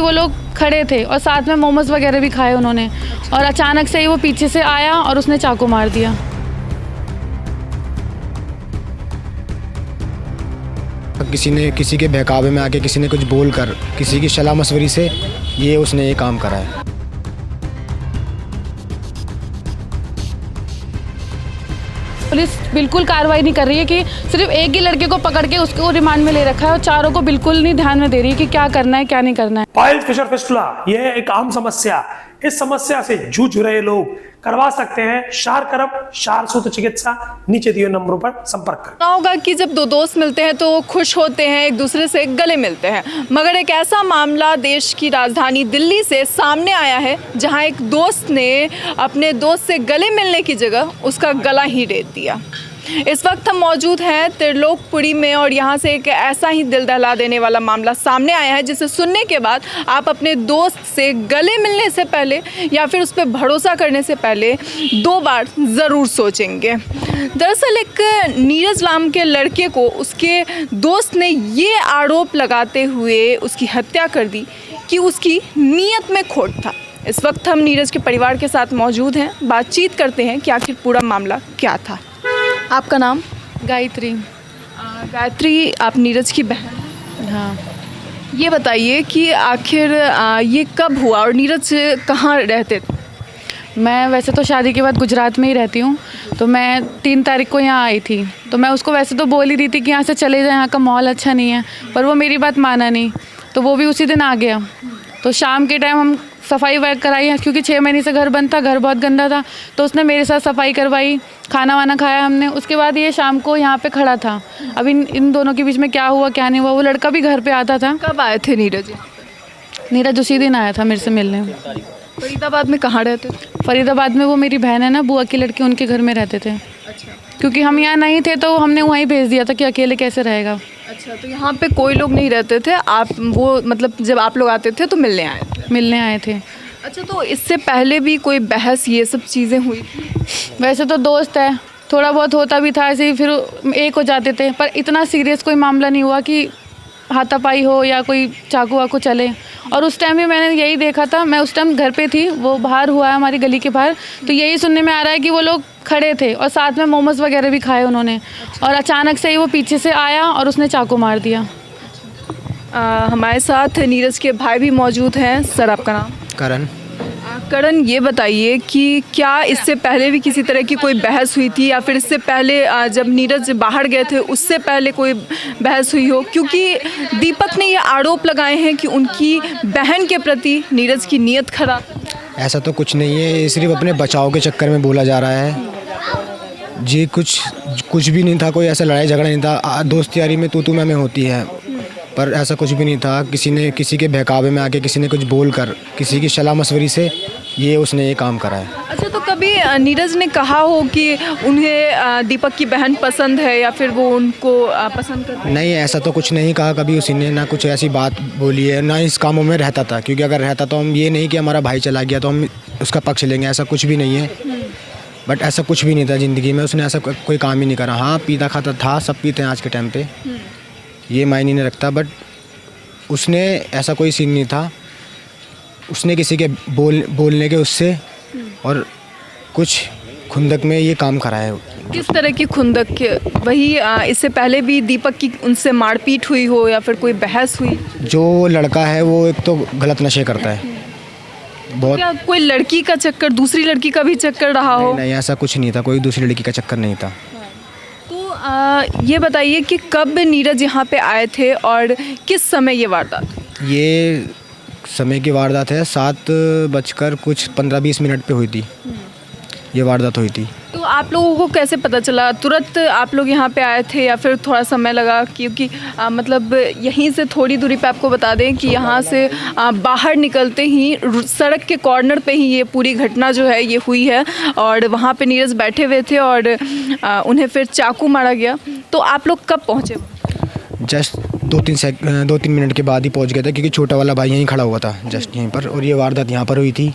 वो लोग खड़े थे और साथ में मोमोज वगैरह भी खाए उन्होंने, और अचानक से ही वो पीछे से आया और उसने चाकू मार दिया। किसी ने किसी के बहकावे में आके किसी ने कुछ बोल कर किसी की सलाह मशवरी से उसने ये काम करा है। पुलिस बिल्कुल कार्रवाई नहीं कर रही है कि सिर्फ एक ही लड़के को पकड़ के उसको रिमांड में ले रखा है और चारों को बिल्कुल नहीं ध्यान में दे रही है कि क्या करना है क्या नहीं करना है। पाइल्स फिशर फिस्टुला यह एक आम समस्या। इस समस्या से जूझ रहे लोग करवा सकते हैं शार सूत्र चिकित्सा। नीचे दिए नंबरों पर संपर्क करें। होगा कि जब दो दोस्त मिलते हैं तो वो खुश होते हैं, एक दूसरे से गले मिलते हैं, मगर एक ऐसा मामला देश की राजधानी दिल्ली से सामने आया है जहां एक दोस्त ने अपने दोस्त से गले मिलने की जगह उसका गला ही रेत दिया। इस वक्त हम मौजूद हैं त्रिलोकपुरी में और यहाँ से एक ऐसा ही दिल दहला देने वाला मामला सामने आया है जिसे सुनने के बाद आप अपने दोस्त से गले मिलने से पहले या फिर उस पर भरोसा करने से पहले 2 बार ज़रूर सोचेंगे। दरअसल एक नीरज नाम के लड़के को उसके दोस्त ने ये आरोप लगाते हुए उसकी हत्या कर दी कि उसकी नीयत में खोट था। इस वक्त हम नीरज के परिवार के साथ मौजूद हैं, बातचीत करते हैं कि आखिर पूरा मामला क्या था। आपका नाम? गायत्री। गायत्री, आप नीरज की बहन? हाँ। ये बताइए कि आखिर ये कब हुआ और नीरज कहाँ रहते थे? मैं वैसे तो शादी के बाद गुजरात में ही रहती हूँ, तो मैं 3 तारीख को यहाँ आई थी। तो मैं उसको वैसे तो बोल ही दी थी कि यहाँ से चले जाए, यहाँ का माहौल अच्छा नहीं है, पर वो मेरी बात माना नहीं, तो वो भी उसी दिन आ गया। तो शाम के टाइम हम सफाई वगैरह कराई है क्योंकि 6 महीने से घर बंद था, घर बहुत गंदा था, तो उसने मेरे साथ सफाई करवाई, खाना वाना खाया हमने। उसके बाद ये शाम को यहाँ पे खड़ा था। अब इन दोनों के बीच में क्या हुआ क्या नहीं हुआ, वो लड़का भी घर पे आता था। कब आए थे नीरज? नीरज उसी दिन आया था मेरे से मिलने। फरीदाबाद में कहाँ रहते थे? फरीदाबाद में वो मेरी बहन है ना, बुआ की लड़की, उनके घर में रहते थे। अच्छा। क्योंकि हम यहाँ नहीं थे तो हमने वहीं भेज दिया था कि अकेले कैसे रहेगा। अच्छा, तो यहाँ पे कोई लोग नहीं रहते थे, आप वो मतलब जब आप लोग आते थे तो मिलने आए थे। अच्छा, तो इससे पहले भी कोई बहस ये सब चीज़ें हुई? वैसे तो दोस्त है, थोड़ा बहुत होता भी था ऐसे ही, फिर एक हो जाते थे, पर इतना सीरियस कोई मामला नहीं हुआ कि हाथापाई हो या कोई चाकू वाकू चले। और उस टाइम भी मैंने यही देखा था, मैं उस टाइम घर पे थी, वो बाहर हुआ है हमारी गली के बाहर, तो यही सुनने में आ रहा है कि वो लोग खड़े थे और साथ में मोमोज वगैरह भी खाए उन्होंने, और अचानक से ही वो पीछे से आया और उसने चाकू मार दिया। हमारे साथ नीरज के भाई भी मौजूद हैं। सर, आपका नाम? करण। करण, ये बताइए कि क्या इससे पहले भी किसी तरह की कोई बहस हुई थी या फिर इससे पहले जब नीरज बाहर गए थे उससे पहले कोई बहस हुई हो? क्योंकि दीपक ने ये आरोप लगाए हैं कि उनकी बहन के प्रति नीरज की नीयत खराब। ऐसा तो कुछ नहीं है, ये सिर्फ अपने बचाव के चक्कर में बोला जा रहा है जी। कुछ भी नहीं था, कोई ऐसा लड़ाई झगड़ा नहीं था। दोस्त यारी में तू मैं होती है, पर ऐसा कुछ भी नहीं था। किसी ने किसी के बहकावे में आके किसी ने कुछ बोल कर किसी की सलाह मशवरी से उसने ये काम करा है। अच्छा, तो कभी नीरज ने कहा हो कि उन्हें दीपक की बहन पसंद है या फिर वो उनको पसंद करते हैं? नहीं, ऐसा तो कुछ नहीं कहा कभी उसी ने, ना कुछ ऐसी बात बोली है, ना इस कामों में रहता था। क्योंकि अगर रहता तो हम ये नहीं कि हमारा भाई चला गया तो हम उसका पक्ष लेंगे, ऐसा कुछ भी नहीं है। बट ऐसा कुछ भी नहीं था ज़िंदगी में, उसने ऐसा कोई काम ही नहीं करा। हाँ, पीता खाता था, सब पीते हैं आज के टाइम पे, ये मायने नहीं रखता। बट उसने ऐसा कोई सीन नहीं था, उसने किसी के बोलने के उससे और कुछ खुंदक में ये काम करा है। किस तरह की खुंदक के? वही इससे पहले भी दीपक की उनसे मारपीट हुई हो या फिर कोई बहस हुई? जो लड़का है वो एक तो गलत नशे करता है बहुत। क्या कोई लड़की का चक्कर, दूसरी लड़की का भी चक्कर रहा हो? नहीं, ऐसा कुछ नहीं था, कोई दूसरी लड़की का चक्कर नहीं था। ये बताइए कि कब नीरज यहाँ पे आए थे और किस समय ये वारदात? ये समय की वारदात है 7:15-20 पे हुई थी ये वारदात हुई थी। तो आप लोगों को कैसे पता चला? तुरंत आप लोग यहाँ पे आए थे या फिर थोड़ा समय लगा? क्योंकि मतलब यहीं से थोड़ी दूरी पे आपको बता दें कि यहाँ से बाहर निकलते ही सड़क के कॉर्नर पे ही ये पूरी घटना जो है ये हुई है और वहाँ पे नीरज बैठे हुए थे और उन्हें फिर चाकू मारा गया। तो आप लोग कब पहुँचे? जस्ट 2-3 मिनट के बाद ही पहुँच गया था, क्योंकि छोटा वाला भाई यहीं खड़ा हुआ था जस्ट यहीं पर, और ये वारदात यहाँ पर हुई थी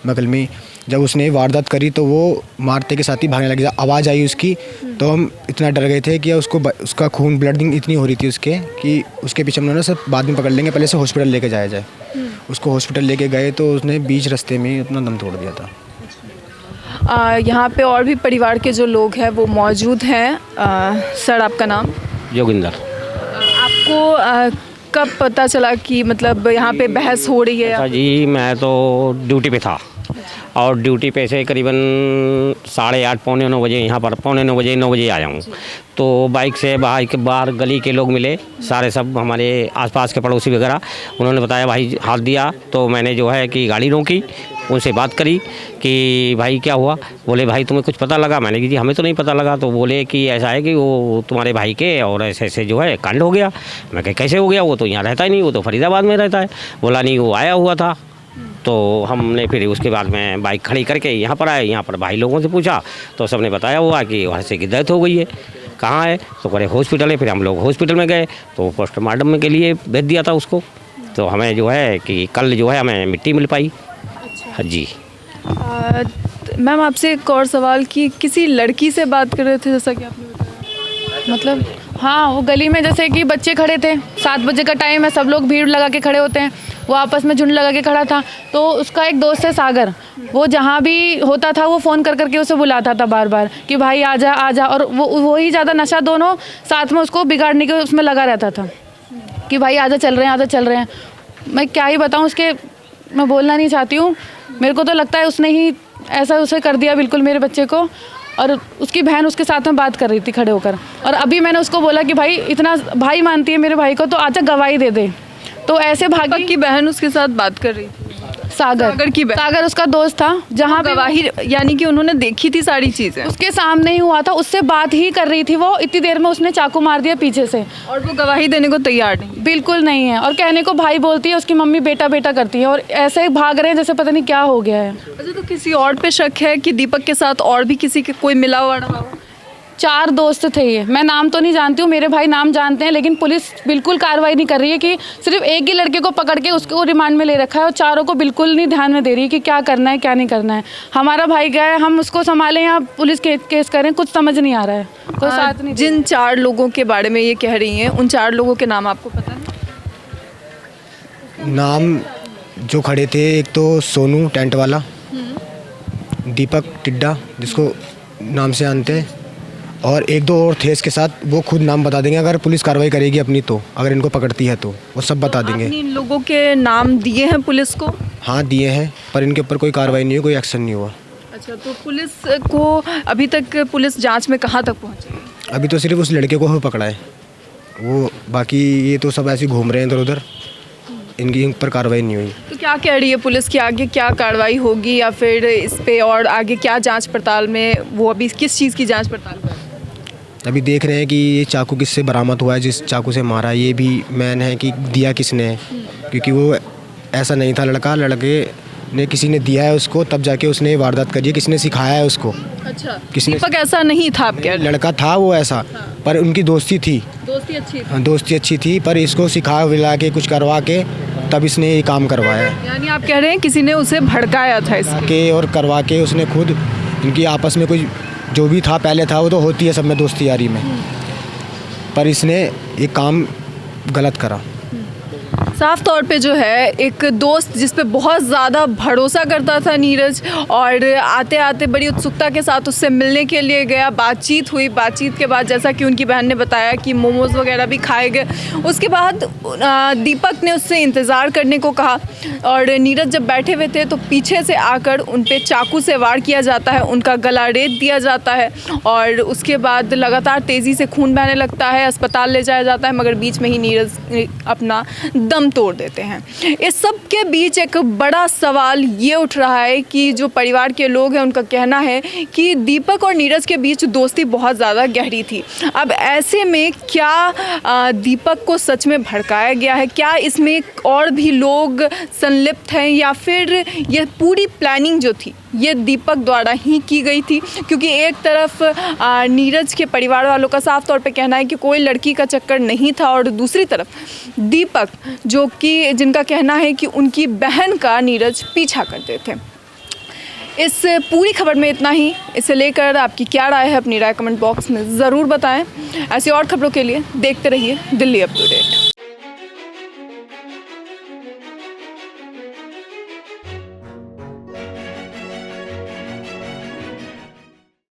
बगल में। जब उसने वारदात करी तो वो मारते के साथ ही भागने लगी, आवाज़ आई उसकी तो हम इतना डर गए थे कि उसका खून ब्लडिंग इतनी हो रही थी उसके कि उसके पीछे हमने सब बाद में पकड़ लेंगे, पहले से हॉस्पिटल लेके जाया जाए। उसको हॉस्पिटल लेके गए तो उसने बीच रास्ते में ही अपना दम तोड़ दिया था। यहाँ पे और भी परिवार के जो लोग हैं वो मौजूद हैं। सर, आपका नाम? जोगिंदर। आपको कब पता चला कि मतलब यहाँ पे बहस हो रही है? अच्छा जी, मैं तो ड्यूटी पे था और ड्यूटी पे से करीबन 8:30 पौने 9 बजे यहाँ पर 9 बजे आया हूँ। तो बाइक से बाहर गली के लोग मिले, सारे सब हमारे आसपास के पड़ोसी वगैरह, उन्होंने बताया भाई हाथ दिया। तो मैंने जो है कि गाड़ी रोकी, उनसे बात करी कि भाई क्या हुआ। बोले भाई तुम्हें कुछ पता लगा? मैंने कहा जी हमें तो नहीं पता लगा। तो बोले कि ऐसा है कि वो तुम्हारे भाई के और ऐसे ऐसे जो है कांड हो गया। मैं कहा कैसे हो गया? वो तो यहाँ रहता ही नहीं, वो तो फरीदाबाद में रहता है। बोला नहीं, वो आया हुआ था। तो हमने फिर उसके बाद में बाइक खड़ी करके यहाँ पर आए। यहाँ पर भाई लोगों से पूछा तो सबने बताया हुआ कि वहाँ से की डेथ हो गई है। कहाँ है? तो करे हॉस्पिटल है। फिर हम लोग हॉस्पिटल में गए तो पोस्टमार्टम के लिए भेज दिया था उसको। तो हमें जो है कि कल जो है हमें मिट्टी मिल पाई। हाँ जी। मैम, आपसे एक और सवाल कि किसी लड़की से बात कर रहे थे जैसा कि आपने बताया? मतलब हाँ, वो गली में जैसे कि बच्चे खड़े थे, 7 बजे का टाइम है, सब लोग भीड़ लगा के खड़े होते हैं, वो आपस में झुंड लगा के खड़ा था। तो उसका एक दोस्त है सागर, वो जहाँ भी होता था वो फ़ोन कर करके उसे बुलाता था बार बार कि भाई आ जा। और वो ही ज़्यादा नशा दोनों साथ में उसको बिगाड़ने के उसमें लगा रहता था कि भाई आजा चल रहे हैं। मैं क्या ही बताऊँ उसके, मैं बोलना नहीं चाहती हूँ। मेरे को तो लगता है उसने ही ऐसा उसे कर दिया बिल्कुल मेरे बच्चे को। और उसकी बहन उसके साथ में बात कर रही थी खड़े होकर, और अभी मैंने उसको बोला कि भाई इतना भाई मानती है मेरे भाई को तो आजा गवाही दे दे। तो ऐसे भागी की बहन उसके साथ बात कर रही थी? सागर की बहन? सागर उसका दोस्त था, जहाँ पे गवाही यानी कि उन्होंने देखी थी सारी चीज़ें? उसके सामने ही हुआ था, उससे बात ही कर रही थी वो। इतनी देर में उसने चाकू मार दिया पीछे से, और वो गवाही देने को तैयार नहीं? बिल्कुल नहीं है। और कहने को भाई बोलती है, उसकी मम्मी बेटा बेटा करती है, और ऐसे ही भाग रहे हैं जैसे पता नहीं क्या हो गया है। अच्छा, तो किसी और पे शक है कि दीपक के साथ और भी किसी के कोई मिला हुआ रहा हो? 4 दोस्त थे ये, मैं नाम तो नहीं जानती हूँ, मेरे भाई नाम जानते हैं, लेकिन पुलिस बिल्कुल कार्रवाई नहीं कर रही है कि सिर्फ एक ही लड़के को पकड़ के उसको रिमांड में ले रखा है, और चारों को बिल्कुल नहीं ध्यान में दे रही है कि क्या करना है क्या नहीं करना है। हमारा भाई गया है, हम उसको संभालें या पुलिस केस करें, कुछ समझ नहीं आ रहा है, कोई साथ नहीं। जिन 4 लोगों के बारे में ये कह रही हैं, उन 4 लोगों के नाम आपको पता है? नाम जो खड़े थे, एक तो सोनू टेंट वाला, दीपक टिड्डा जिसको नाम से जानते हैं, और 1-2 और थे इसके साथ। वो खुद नाम बता देंगे अगर पुलिस कार्रवाई करेगी अपनी, तो अगर इनको पकड़ती है तो वो सब बता देंगे। आपने इन लोगों के नाम दिए हैं पुलिस को? हाँ दिए हैं, पर इनके ऊपर कोई कार्रवाई नहीं हुई, कोई एक्शन नहीं हुआ। अच्छा, तो पुलिस को अभी तक पुलिस जांच में कहाँ तक पहुँची? अभी तो सिर्फ उस लड़के को ही पकड़ा है, वो बाकी ये तो सब ऐसे घूम रहे हैं इधर उधर, इनकी इन पर कार्रवाई नहीं हुई। तो क्या कह रही है पुलिस की आगे क्या कार्रवाई होगी, या फिर इस पे और आगे क्या जांच पड़ताल में, वो अभी किस चीज़ की जांच पड़ताल कर रही है? अभी देख रहे हैं कि ये चाकू किससे बरामद हुआ है, जिस चाकू से मारा ये भी मैन है कि दिया किसने है, क्योंकि वो ऐसा नहीं था लड़के ने किसी ने दिया है उसको, तब जाके उसने वारदात करी है, किसी ने सिखाया है उसको। अच्छा, किसने? दीपक ऐसा नहीं था आप कह रहे? लड़का था वो ऐसा, पर उनकी दोस्ती थी, दोस्ती अच्छी थी? हाँ दोस्ती अच्छी थी, पर इसको सिखा विला के कुछ करवा के तब इसने ये काम करवाया है। यानी आप कह रहे हैं किसी ने उसे भड़काया था इसके? के और करवा के उसने खुद, इनकी आपस में कुछ जो भी था पहले था, वो तो होती है सब में दोस्ती यारी में, पर इसने ये काम गलत करा। साफ तौर पे जो है एक दोस्त जिस पे बहुत ज़्यादा भरोसा करता था नीरज, और आते आते बड़ी उत्सुकता के साथ उससे मिलने के लिए गया, बातचीत हुई। बातचीत के बाद जैसा कि उनकी बहन ने बताया कि मोमोज़ वगैरह भी खाए गए। उसके बाद दीपक ने उससे इंतज़ार करने को कहा, और नीरज जब बैठे हुए थे तो पीछे से आकर उन पे चाकू से वार किया जाता है, उनका गला रेत दिया जाता है, और उसके बाद लगातार तेज़ी से खून बहने लगता है, अस्पताल ले जाया जाता है, मगर बीच में ही नीरज अपना दम तोड़ देते हैं। इस सब के बीच एक बड़ा सवाल ये उठ रहा है कि जो परिवार के लोग हैं उनका कहना है कि दीपक और नीरज के बीच दोस्ती बहुत ज़्यादा गहरी थी। अब ऐसे में क्या दीपक को सच में भड़काया गया है? क्या इसमें और भी लोग संलिप्त हैं, या फिर ये पूरी प्लानिंग जो थी ये दीपक द्वारा ही की गई थी? क्योंकि एक तरफ नीरज के परिवार वालों का साफ तौर पे कहना है कि कोई लड़की का चक्कर नहीं था, और दूसरी तरफ दीपक जो कि जिनका कहना है कि उनकी बहन का नीरज पीछा करते थे। इस पूरी खबर में इतना ही। इसे लेकर आपकी क्या राय है अपनी राय कमेंट बॉक्स में ज़रूर बताएं। ऐसी और खबरों के लिए देखते रहिए दिल्ली अप टू डेट।